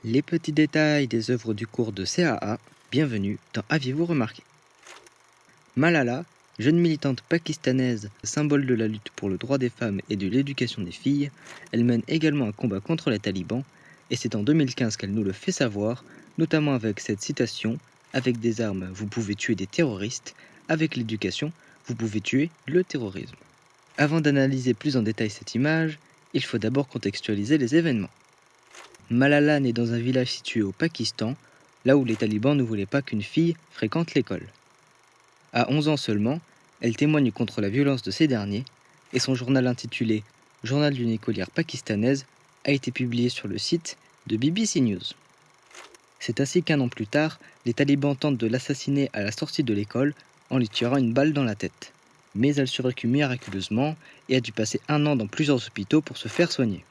Les petits détails des œuvres du cours de CAA, bienvenue dans Aviez-vous remarqué? Malala, jeune militante pakistanaise, symbole de la lutte pour le droit des femmes et de l'éducation des filles, elle mène également un combat contre les talibans, et c'est en 2015 qu'elle nous le fait savoir, notamment avec cette citation: avec des armes, vous pouvez tuer des terroristes, avec l'éducation, vous pouvez tuer le terrorisme. Avant d'analyser plus en détail cette image, il faut d'abord contextualiser les événements. Malala naît dans un village situé au Pakistan, là où les talibans ne voulaient pas qu'une fille fréquente l'école. À 11 ans seulement, elle témoigne contre la violence de ces derniers, et son journal intitulé Journal d'une écolière pakistanaise a été publié sur le site de BBC News. C'est ainsi qu'un an plus tard, les talibans tentent de l'assassiner à la sortie de l'école en lui tirant une balle dans la tête. Mais elle survécut miraculeusement et a dû passer un an dans plusieurs hôpitaux pour se faire soigner.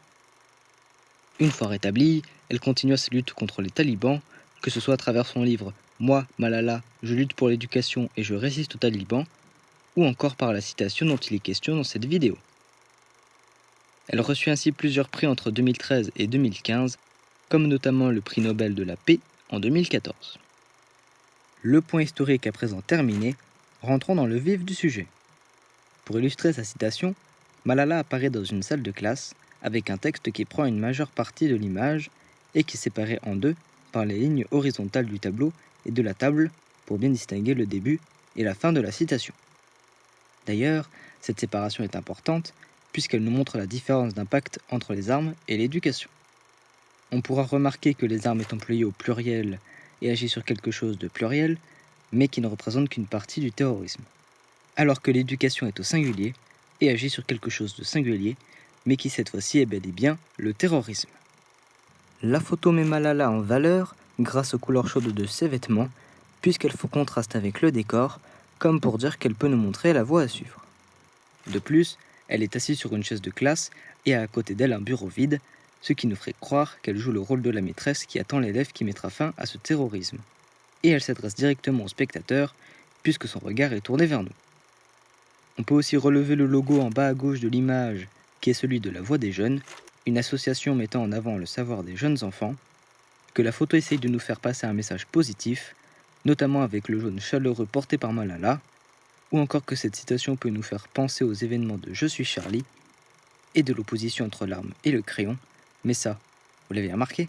Une fois rétablie, elle continua sa lutte contre les talibans, que ce soit à travers son livre Moi, Malala, je lutte pour l'éducation et je résiste aux talibans, ou encore par la citation dont il est question dans cette vidéo. Elle reçut ainsi plusieurs prix entre 2013 et 2015, comme notamment le prix Nobel de la paix en 2014. Le point historique à présent terminé, rentrons dans le vif du sujet. Pour illustrer sa citation, Malala apparaît dans une salle de classe avec un texte qui prend une majeure partie de l'image et qui est séparé en deux par les lignes horizontales du tableau et de la table pour bien distinguer le début et la fin de la citation. D'ailleurs, cette séparation est importante puisqu'elle nous montre la différence d'impact entre les armes et l'éducation. On pourra remarquer que les armes est employée au pluriel et agit sur quelque chose de pluriel, mais qui ne représente qu'une partie du terrorisme, alors que l'éducation est au singulier et agit sur quelque chose de singulier, mais qui cette fois-ci est bel et bien le terrorisme. La photo met Malala en valeur grâce aux couleurs chaudes de ses vêtements, puisqu'elle fait contraste avec le décor, comme pour dire qu'elle peut nous montrer la voie à suivre. De plus, elle est assise sur une chaise de classe et a à côté d'elle un bureau vide, ce qui nous ferait croire qu'elle joue le rôle de la maîtresse qui attend l'élève qui mettra fin à ce terrorisme. Et elle s'adresse directement aux spectateurs, puisque son regard est tourné vers nous. On peut aussi relever le logo en bas à gauche de l'image, qui est celui de la Voix des Jeunes, une association mettant en avant le savoir des jeunes enfants, que la photo essaye de nous faire passer un message positif, notamment avec le jaune chaleureux porté par Malala, ou encore que cette citation peut nous faire penser aux événements de Je suis Charlie, et de l'opposition entre l'arme et le crayon, mais ça, vous l'avez remarqué ?